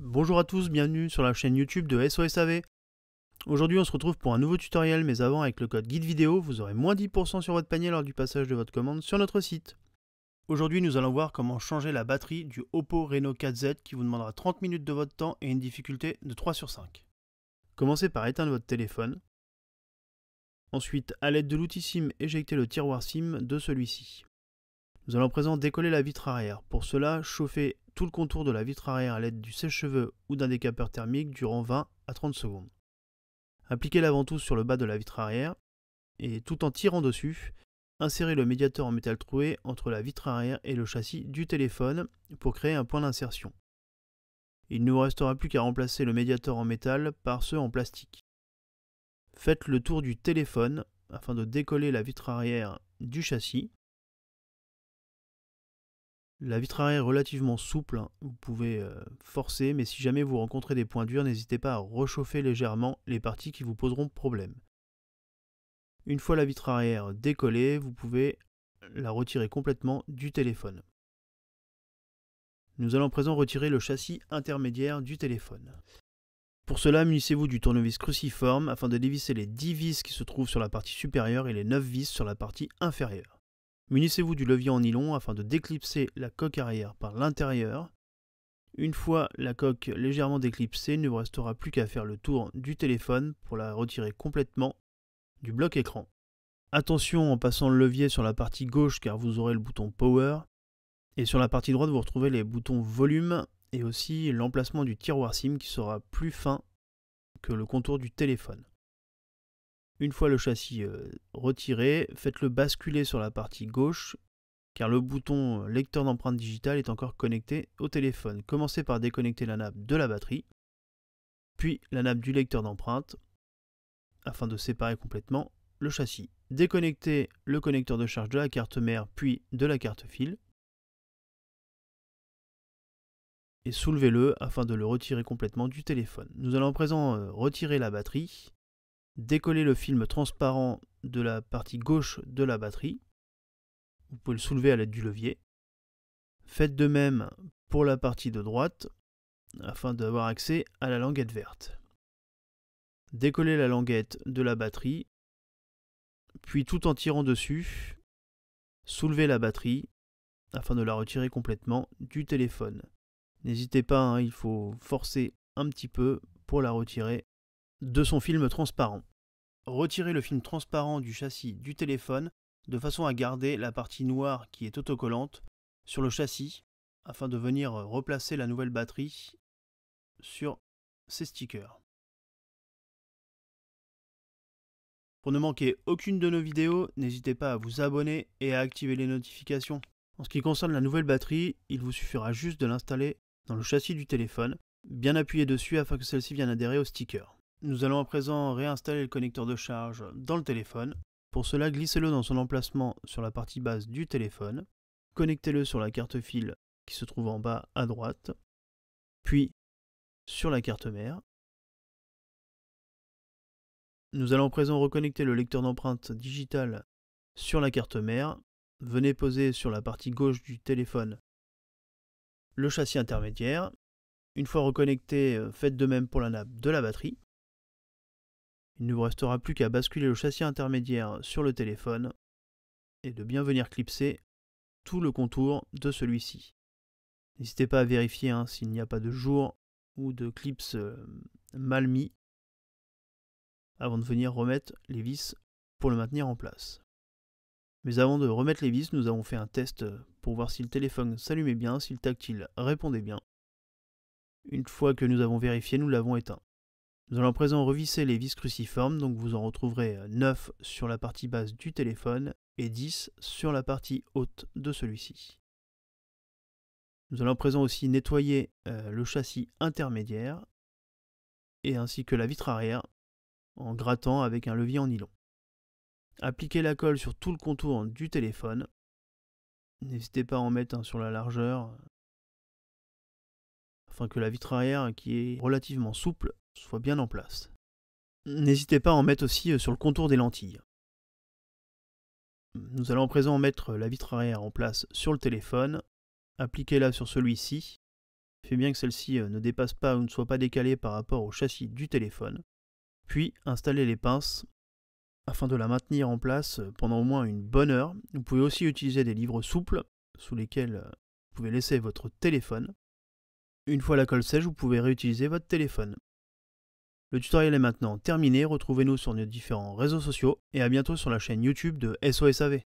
Bonjour à tous, bienvenue sur la chaîne YouTube de SOSAV. Aujourd'hui on se retrouve pour un nouveau tutoriel, mais avant avec le code guide vidéo, vous aurez moins 10% sur votre panier lors du passage de votre commande sur notre site. Aujourd'hui nous allons voir comment changer la batterie du Oppo Reno 4Z qui vous demandera 30 minutes de votre temps et une difficulté de 3 sur 5. Commencez par éteindre votre téléphone. Ensuite, à l'aide de l'outil SIM, éjectez le tiroir SIM de celui-ci. Nous allons à présent décoller la vitre arrière. Pour cela, chauffez tout le contour de la vitre arrière à l'aide du sèche-cheveux ou d'un décapeur thermique durant 20 à 30 secondes. Appliquez la ventouse sur le bas de la vitre arrière et tout en tirant dessus, insérez le médiateur en métal troué entre la vitre arrière et le châssis du téléphone pour créer un point d'insertion. Il ne vous restera plus qu'à remplacer le médiateur en métal par ceux en plastique. Faites le tour du téléphone afin de décoller la vitre arrière du châssis. La vitre arrière est relativement souple, vous pouvez forcer, mais si jamais vous rencontrez des points durs, n'hésitez pas à rechauffer légèrement les parties qui vous poseront problème. Une fois la vitre arrière décollée, vous pouvez la retirer complètement du téléphone. Nous allons à présent retirer le châssis intermédiaire du téléphone. Pour cela, munissez-vous du tournevis cruciforme afin de dévisser les 10 vis qui se trouvent sur la partie supérieure et les 9 vis sur la partie inférieure. Munissez-vous du levier en nylon afin de déclipser la coque arrière par l'intérieur. Une fois la coque légèrement déclipsée, il ne vous restera plus qu'à faire le tour du téléphone pour la retirer complètement du bloc écran. Attention en passant le levier sur la partie gauche car vous aurez le bouton Power. Et sur la partie droite, vous retrouvez les boutons Volume et aussi l'emplacement du tiroir SIM qui sera plus fin que le contour du téléphone. Une fois le châssis retiré, faites-le basculer sur la partie gauche car le bouton lecteur d'empreintes digitales est encore connecté au téléphone. Commencez par déconnecter la nappe de la batterie, puis la nappe du lecteur d'empreintes afin de séparer complètement le châssis. Déconnectez le connecteur de charge de la carte mère puis de la carte fil et soulevez-le afin de le retirer complètement du téléphone. Nous allons à présent retirer la batterie. Décollez le film transparent de la partie gauche de la batterie. Vous pouvez le soulever à l'aide du levier. Faites de même pour la partie de droite afin d'avoir accès à la languette verte. Décollez la languette de la batterie, puis tout en tirant dessus, soulevez la batterie afin de la retirer complètement du téléphone. N'hésitez pas, il faut forcer un petit peu pour la retirer de son film transparent. Retirez le film transparent du châssis du téléphone de façon à garder la partie noire qui est autocollante sur le châssis afin de venir replacer la nouvelle batterie sur ces stickers. Pour ne manquer aucune de nos vidéos, n'hésitez pas à vous abonner et à activer les notifications. En ce qui concerne la nouvelle batterie, il vous suffira juste de l'installer dans le châssis du téléphone, bien appuyer dessus afin que celle-ci vienne adhérer au sticker. Nous allons à présent réinstaller le connecteur de charge dans le téléphone. Pour cela, glissez-le dans son emplacement sur la partie basse du téléphone. Connectez-le sur la carte fil qui se trouve en bas à droite, puis sur la carte mère. Nous allons à présent reconnecter le lecteur d'empreintes digitales sur la carte mère. Venez poser sur la partie gauche du téléphone le châssis intermédiaire. Une fois reconnecté, faites de même pour la nappe de la batterie. Il ne vous restera plus qu'à basculer le châssis intermédiaire sur le téléphone et de bien venir clipser tout le contour de celui-ci. N'hésitez pas à vérifier s'il n'y a pas de jour ou de clips mal mis avant de venir remettre les vis pour le maintenir en place. Mais avant de remettre les vis, nous avons fait un test pour voir si le téléphone s'allumait bien, si le tactile répondait bien. Une fois que nous avons vérifié, nous l'avons éteint. Nous allons à présent revisser les vis cruciformes, donc vous en retrouverez 9 sur la partie basse du téléphone et 10 sur la partie haute de celui-ci. Nous allons à présent aussi nettoyer le châssis intermédiaire et ainsi que la vitre arrière en grattant avec un levier en nylon. Appliquez la colle sur tout le contour du téléphone. N'hésitez pas à en mettre sur la largeur afin que la vitre arrière, qui est relativement souple, soit bien en place. N'hésitez pas à en mettre aussi sur le contour des lentilles. Nous allons à présent mettre la vitre arrière en place sur le téléphone. Appliquez-la sur celui-ci. vérifiez bien que celle-ci ne dépasse pas ou ne soit pas décalée par rapport au châssis du téléphone. Puis installez les pinces afin de la maintenir en place pendant au moins une bonne heure. Vous pouvez aussi utiliser des livres souples sous lesquels vous pouvez laisser votre téléphone. Une fois la colle sèche, vous pouvez réutiliser votre téléphone. Le tutoriel est maintenant terminé, retrouvez-nous sur nos différents réseaux sociaux et à bientôt sur la chaîne YouTube de SOS AV.